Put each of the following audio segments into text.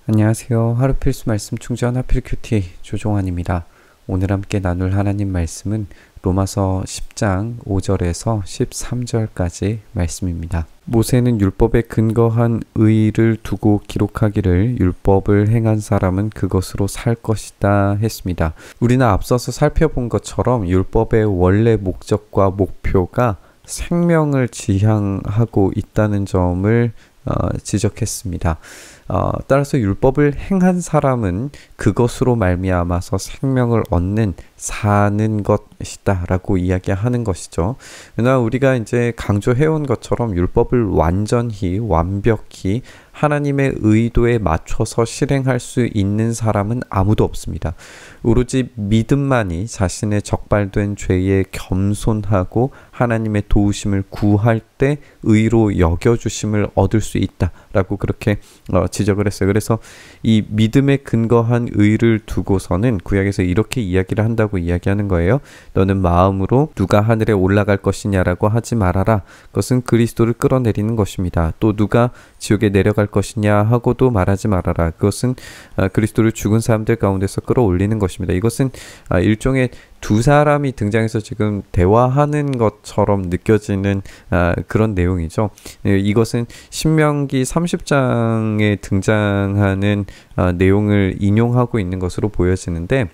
안녕하세요. 하루 필수 말씀 충전 하필 큐티 조종환입니다. 오늘 함께 나눌 하나님 말씀은 로마서 10장 5절에서 13절까지 말씀입니다. 모세는 율법에 근거한 의를 두고 기록하기를 율법을 행한 사람은 그것으로 살 것이다 했습니다. 우리는 앞서서 살펴본 것처럼 율법의 원래 목적과 목표가 생명을 지향하고 있다는 점을 지적했습니다. 따라서 율법을 행한 사람은 그것으로 말미암아서 생명을 얻는 사는 것이다 라고 이야기하는 것이죠. 그러나 우리가 이제 강조해온 것처럼 율법을 완벽히 하나님의 의도에 맞춰서 실행할 수 있는 사람은 아무도 없습니다. 오로지 믿음만이 자신의 적발된 죄에 겸손하고 하나님의 도우심을 구할 때 의로 여겨주심을 얻을 수 있다라고 그렇게 지적을 했어요. 그래서 이 믿음에 근거한 의를 두고서는 구약에서 이렇게 이야기를 한다고 이야기하는 거예요. 너는 마음으로 누가 하늘에 올라갈 것이냐라고 하지 말아라. 그것은 그리스도를 끌어내리는 것입니다. 또 누가 지옥에 내려갈 것이냐 하고도 말하지 말아라. 그것은 그리스도를 죽은 사람들 가운데서 끌어올리는 것입니다. 이것은 일종의 두 사람이 등장해서 지금 대화하는 것처럼 느껴지는 그런 내용이죠. 이것은 신명기 30장에 등장하는 내용을 인용하고 있는 것으로 보여지는데,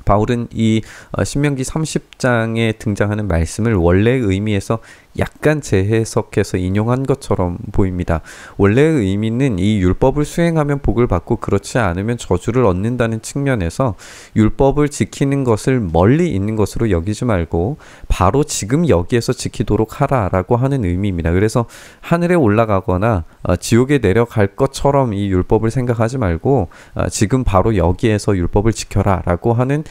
바울은 이 신명기 30장에 등장하는 말씀을 원래의 의미에서 약간 재해석해서 인용한 것처럼 보입니다. 원래의 의미는 이 율법을 수행하면 복을 받고 그렇지 않으면 저주를 얻는다는 측면에서 율법을 지키는 것을 멀리 있는 것으로 여기지 말고 바로 지금 여기에서 지키도록 하라라고 하는 의미입니다. 그래서 하늘에 올라가거나 지옥에 내려갈 것처럼 이 율법을 생각하지 말고 지금 바로 여기에서 율법을 지켜라 라고 하는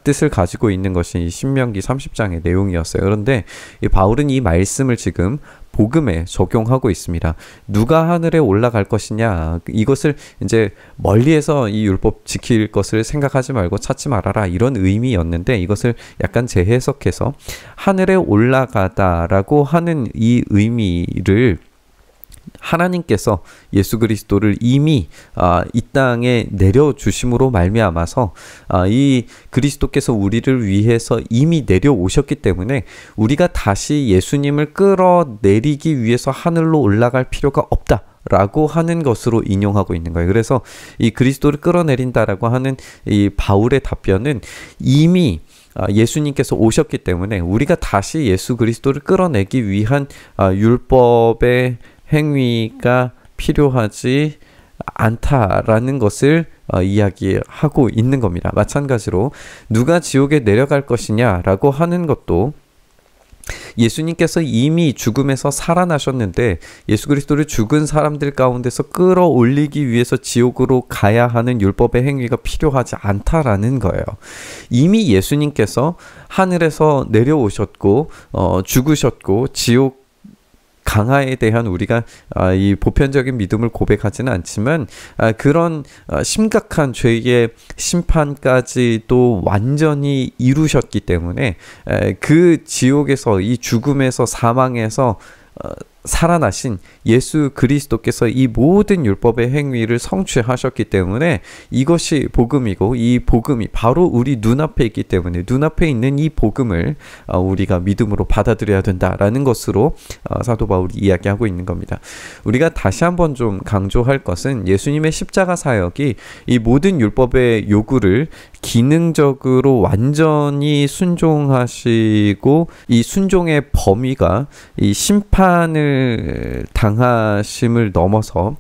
뜻을 가지고 있는 것이 이 신명기 30장의 내용이었어요. 그런데 이 바울은 이 말씀을 지금 복음에 적용하고 있습니다. 누가 하늘에 올라갈 것이냐, 이것을 이제 멀리에서 이 율법 지킬 것을 생각하지 말고 찾지 말아라, 이런 의미였는데 이것을 약간 재해석해서 하늘에 올라가다라고 하는 이 의미를 하나님께서 예수 그리스도를 이미 이 땅에 내려주심으로 말미암아서 이 그리스도께서 우리를 위해서 이미 내려오셨기 때문에 우리가 다시 예수님을 끌어내리기 위해서 하늘로 올라갈 필요가 없다 라고 하는 것으로 인용하고 있는 거예요. 그래서 이 그리스도를 끌어내린다라고 하는 이 바울의 답변은 이미 예수님께서 오셨기 때문에 우리가 다시 예수 그리스도를 끌어내기 위한 율법의 행위가 필요하지 않다라는 것을 이야기하고 있는 겁니다. 마찬가지로 누가 지옥에 내려갈 것이냐라고 하는 것도 예수님께서 이미 죽음에서 살아나셨는데 예수 그리스도를 죽은 사람들 가운데서 끌어올리기 위해서 지옥으로 가야 하는 율법의 행위가 필요하지 않다라는 거예요. 이미 예수님께서 하늘에서 내려오셨고 죽으셨고 지옥 강하에 대한 우리가 이 보편적인 믿음을 고백하지는 않지만 그런 심각한 죄의 심판까지도 완전히 이루셨기 때문에 그 지옥에서, 이 죽음에서, 사망에서 살아나신 예수 그리스도께서 이 모든 율법의 행위를 성취하셨기 때문에 이것이 복음이고, 이 복음이 바로 우리 눈앞에 있기 때문에 눈앞에 있는 이 복음을 우리가 믿음으로 받아들여야 된다라는 것으로 사도 바울이 이야기하고 있는 겁니다. 우리가 다시 한번 좀 강조할 것은 예수님의 십자가 사역이 이 모든 율법의 요구를 기능적으로 완전히 순종하시고, 이 순종의 범위가 이 심판을 당하심을 넘어서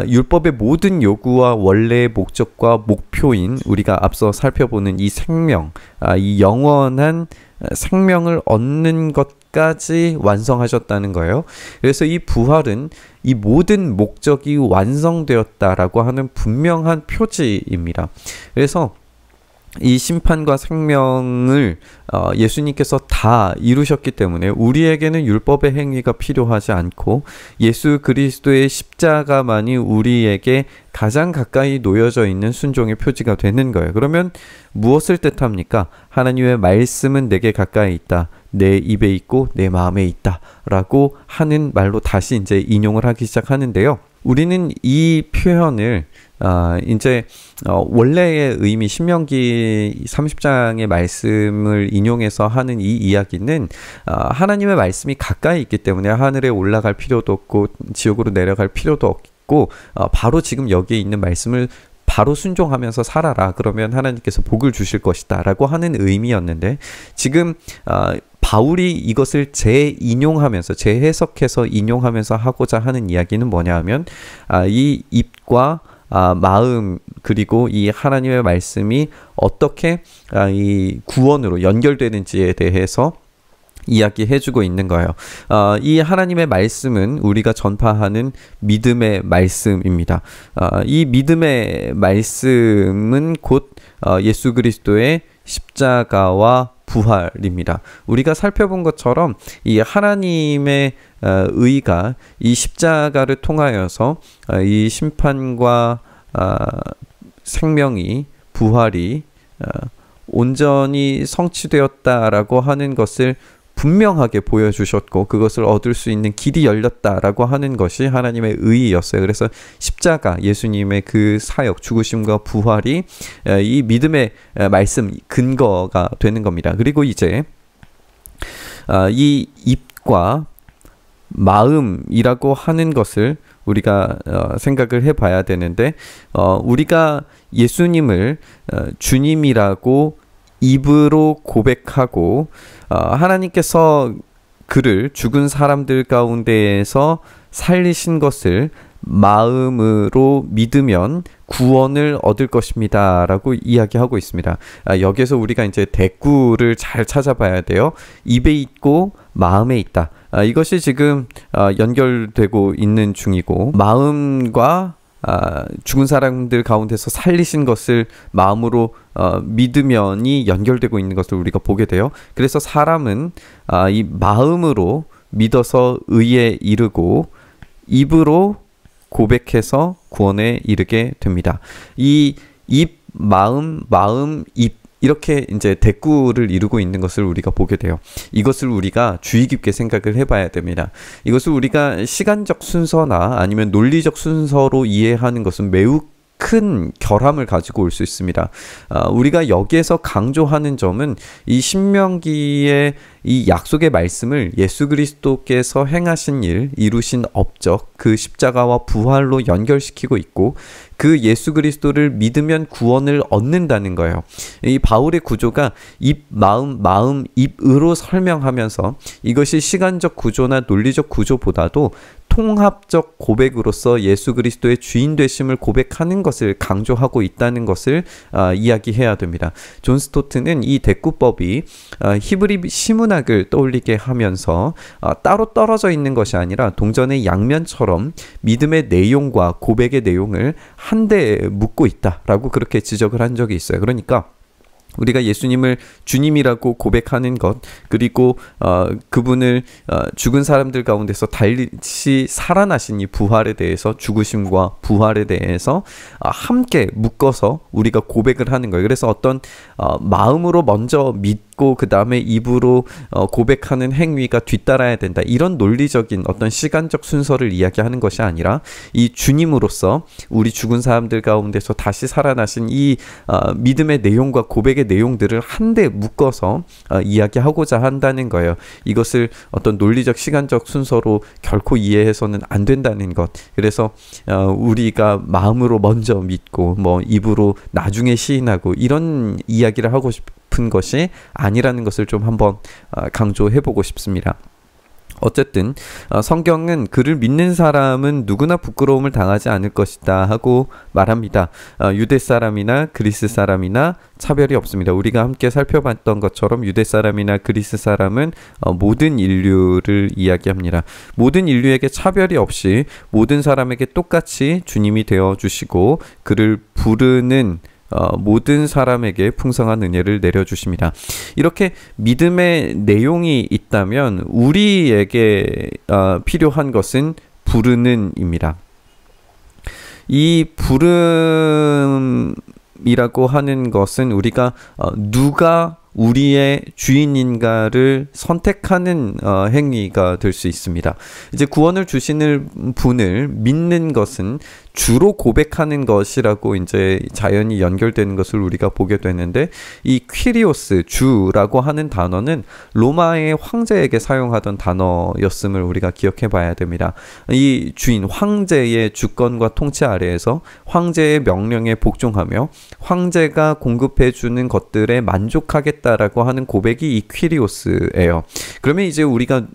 율법의 모든 요구와 원래의 목적과 목표인 우리가 앞서 살펴보는 이 생명, 이 영원한 생명을 얻는 것까지 완성하셨다는 거예요. 그래서 이 부활은 이 모든 목적이 완성되었다라고 하는 분명한 표지입니다. 그래서 이 심판과 생명을 예수님께서 다 이루셨기 때문에 우리에게는 율법의 행위가 필요하지 않고 예수 그리스도의 십자가만이 우리에게 가장 가까이 놓여져 있는 순종의 표지가 되는 거예요. 그러면 무엇을 뜻합니까? 하나님의 말씀은 내게 가까이 있다. 내 입에 있고 내 마음에 있다. 라고 하는 말로 다시 이제 인용을 하기 시작하는데요. 우리는 이 표현을 이제 원래의 의미 신명기 30장의 말씀을 인용해서 하는 이 이야기는 하나님의 말씀이 가까이 있기 때문에 하늘에 올라갈 필요도 없고 지옥으로 내려갈 필요도 없고 바로 지금 여기에 있는 말씀을 바로 순종하면서 살아라. 그러면 하나님께서 복을 주실 것이다 라고 하는 의미였는데 지금 바울이 이것을 재인용하면서 재해석해서 인용하면서 하고자 하는 이야기는 뭐냐 하면 이 입과 마음 그리고 이 하나님의 말씀이 어떻게 이 구원으로 연결되는지에 대해서 이야기해주고 있는 거예요. 이 하나님의 말씀은 우리가 전파하는 믿음의 말씀입니다. 이 믿음의 말씀은 곧 예수 그리스도의 십자가와 부활입니다. 우리가 살펴본 것처럼 이 하나님의 의가 이 십자가를 통하여서 이 심판과 생명이 부활이 온전히 성취되었다라고 하는 것을 분명하게 보여주셨고 그것을 얻을 수 있는 길이 열렸다라고 하는 것이 하나님의 의였어요. 그래서 십자가 예수님의 그 사역 죽으심과 부활이 이 믿음의 말씀 근거가 되는 겁니다. 그리고 이제 이 입과 마음이라고 하는 것을 우리가 생각을 해봐야 되는데 우리가 예수님을 주님이라고 입으로 고백하고 하나님께서 그를 죽은 사람들 가운데에서 살리신 것을 마음으로 믿으면 구원을 얻을 것입니다 라고 이야기하고 있습니다. 여기에서 우리가 이제 대꾸를 잘 찾아봐야 돼요. 입에 있고 마음에 있다. 이것이 지금 연결되고 있는 중이고 마음과 죽은 사람들 가운데서 살리신 것을 마음으로 믿으면이 연결되고 있는 것을 우리가 보게 돼요. 그래서 사람은 이 마음으로 믿어서 의에 이르고 입으로 고백해서 구원에 이르게 됩니다. 이 입, 마음, 입 이렇게 이제 대꾸를 이루고 있는 것을 우리가 보게 돼요. 이것을 우리가 주의 깊게 생각을 해봐야 됩니다. 이것을 우리가 시간적 순서나 아니면 논리적 순서로 이해하는 것은 매우 큰 결함을 가지고 올 수 있습니다. 우리가 여기에서 강조하는 점은 이 신명기의 이 약속의 말씀을 예수 그리스도께서 행하신 일, 이루신 업적, 그 십자가와 부활로 연결시키고 있고 그 예수 그리스도를 믿으면 구원을 얻는다는 거예요. 이 바울의 구조가 입, 마음, 입으로 설명하면서 이것이 시간적 구조나 논리적 구조보다도 통합적 고백으로서 예수 그리스도의 주인 되심을 고백하는 것을 강조하고 있다는 것을 이야기해야 됩니다. 존 스토트는 이 대꾸법이 히브리 시문학을 떠올리게 하면서 따로 떨어져 있는 것이 아니라 동전의 양면처럼 믿음의 내용과 고백의 내용을 한데 묶고 있다라고 그렇게 지적을 한 적이 있어요. 그러니까 우리가 예수님을 주님이라고 고백하는 것 그리고 그분을 죽은 사람들 가운데서 다시 살아나신 이 부활에 대해서 죽으심과 부활에 대해서 함께 묶어서 우리가 고백을 하는 거예요. 그래서 어떤 마음으로 먼저 믿고 그 다음에 입으로 고백하는 행위가 뒤따라야 된다. 이런 논리적인 어떤 시간적 순서를 이야기하는 것이 아니라 이 주님으로서 우리 죽은 사람들 가운데서 다시 살아나신 이 믿음의 내용과 고백의 내용들을 한데 묶어서 이야기하고자 한다는 거예요. 이것을 어떤 논리적 시간적 순서로 결코 이해해서는 안 된다는 것. 그래서 우리가 마음으로 먼저 믿고 뭐 입으로 나중에 시인하고 이런 이야기를 하고 싶은 것이 아니라는 것을 좀 한번 강조해보고 싶습니다. 어쨌든 성경은 그를 믿는 사람은 누구나 부끄러움을 당하지 않을 것이다 하고 말합니다. 유대 사람이나 그리스 사람이나 차별이 없습니다. 우리가 함께 살펴봤던 것처럼 유대 사람이나 그리스 사람은 모든 인류를 이야기합니다. 모든 인류에게 차별이 없이 모든 사람에게 똑같이 주님이 되어주시고 그를 부르는 모든 사람에게 풍성한 은혜를 내려주십니다. 이렇게 믿음의 내용이 있다면 우리에게 필요한 것은 부르는입니다. 이 부름이라고 하는 것은 우리가 누가 우리의 주인인가를 선택하는 행위가 될 수 있습니다. 이제 구원을 주시는 분을 믿는 것은 주로 고백하는 것이라고 이제 자연히 연결되는 것을 우리가 보게 되는데, 이 퀴리오스, 주라고 하는 단어는 로마의 황제에게 사용하던 단어였음을 우리가 기억해 봐야 됩니다. 이 주인, 황제의 주권과 통치 아래에서 황제의 명령에 복종하며 황제가 공급해 주는 것들에 만족하겠다라고 하는 고백이 이 퀴리오스예요. 그러면 이제 우리가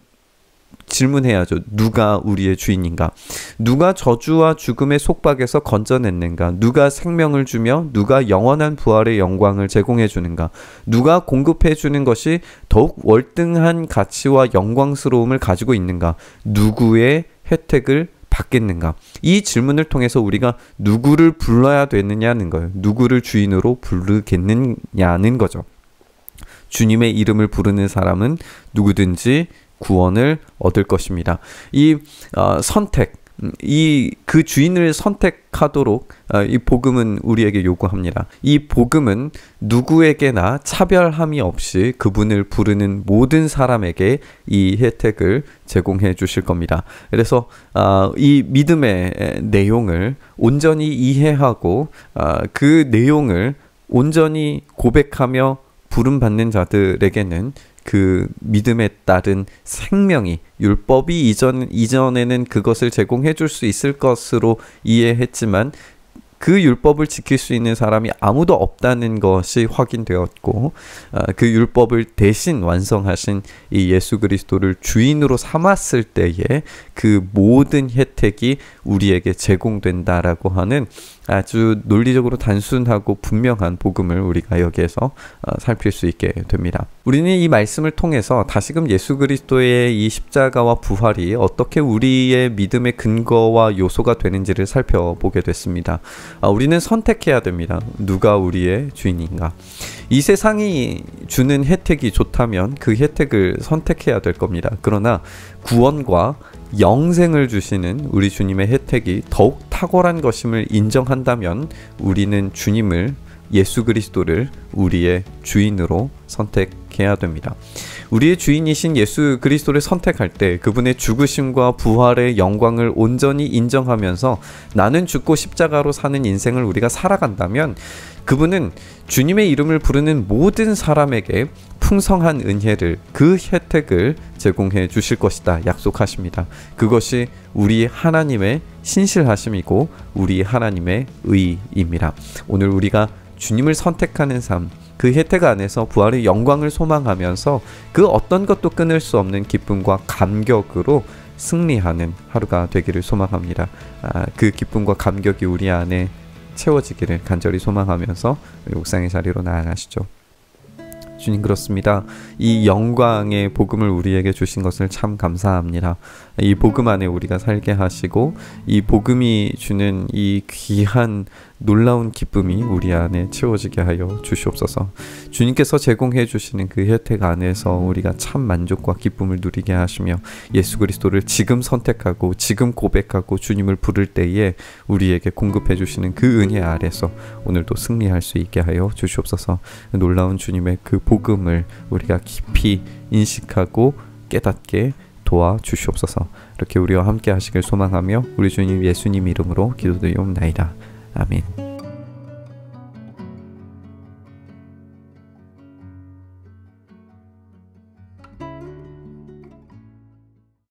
질문해야죠. 누가 우리의 주인인가? 누가 저주와 죽음의 속박에서 건져냈는가? 누가 생명을 주며 누가 영원한 부활의 영광을 제공해 주는가? 누가 공급해 주는 것이 더욱 월등한 가치와 영광스러움을 가지고 있는가? 누구의 혜택을 받겠는가? 이 질문을 통해서 우리가 누구를 불러야 되느냐는 거예요. 누구를 주인으로 부르겠느냐는 거죠. 주님의 이름을 부르는 사람은 누구든지 구원을 얻을 것입니다. 이 선택, 그 주인을 선택하도록 이 복음은 우리에게 요구합니다. 이 복음은 누구에게나 차별함이 없이 그분을 부르는 모든 사람에게 이 혜택을 제공해 주실 겁니다. 그래서 이 믿음의 내용을 온전히 이해하고 그 내용을 온전히 고백하며 부름받는 자들에게는 그 믿음에 따른 생명이, 율법이 이전에는 그것을 제공해 줄 수 있을 것으로 이해했지만 그 율법을 지킬 수 있는 사람이 아무도 없다는 것이 확인되었고, 그 율법을 대신 완성하신 이 예수 그리스도를 주인으로 삼았을 때에 그 모든 혜택이 우리에게 제공된다라고 하는 아주 논리적으로 단순하고 분명한 복음을 우리가 여기에서 살필 수 있게 됩니다. 우리는 이 말씀을 통해서 다시금 예수 그리스도의 이 십자가와 부활이 어떻게 우리의 믿음의 근거와 요소가 되는지를 살펴보게 됐습니다. 우리는 선택해야 됩니다. 누가 우리의 주인인가? 이 세상이 주는 혜택이 좋다면 그 혜택을 선택해야 될 겁니다. 그러나 구원과 영생을 주시는 우리 주님의 혜택이 더욱 탁월한 것임을 인정한다면 우리는 주님을, 예수 그리스도를 우리의 주인으로 선택해야 됩니다. 우리의 주인이신 예수 그리스도를 선택할 때 그분의 죽으심과 부활의 영광을 온전히 인정하면서 나는 죽고 십자가로 사는 인생을 우리가 살아간다면 그분은 주님의 이름을 부르는 모든 사람에게 풍성한 은혜를, 그 혜택을 제공해 주실 것이다 약속하십니다. 그것이 우리 하나님의 신실하심이고 우리 하나님의 의입니다. 오늘 우리가 주님을 선택하는 삶, 그 혜택 안에서 부활의 영광을 소망하면서 그 어떤 것도 끊을 수 없는 기쁨과 감격으로 승리하는 하루가 되기를 소망합니다. 그 기쁨과 감격이 우리 안에 채워지기를 간절히 소망하면서 묵상의 자리로 나아가시죠. 주님, 그렇습니다. 이 영광의 복음을 우리에게 주신 것을 참 감사합니다. 이 복음 안에 우리가 살게 하시고 이 복음이 주는 이 귀한 놀라운 기쁨이 우리 안에 채워지게 하여 주시옵소서. 주님께서 제공해 주시는 그 혜택 안에서 우리가 참 만족과 기쁨을 누리게 하시며 예수 그리스도를 지금 선택하고 지금 고백하고 주님을 부를 때에 우리에게 공급해 주시는 그 은혜 아래서 오늘도 승리할 수 있게 하여 주시옵소서. 놀라운 주님의 그 복음을 우리가 깊이 인식하고 깨닫게 도와 주시옵소서. 이렇게 우리와 함께 하시길 소망하며 우리 주님 예수님 이름으로 기도드리옵나이다. 아멘.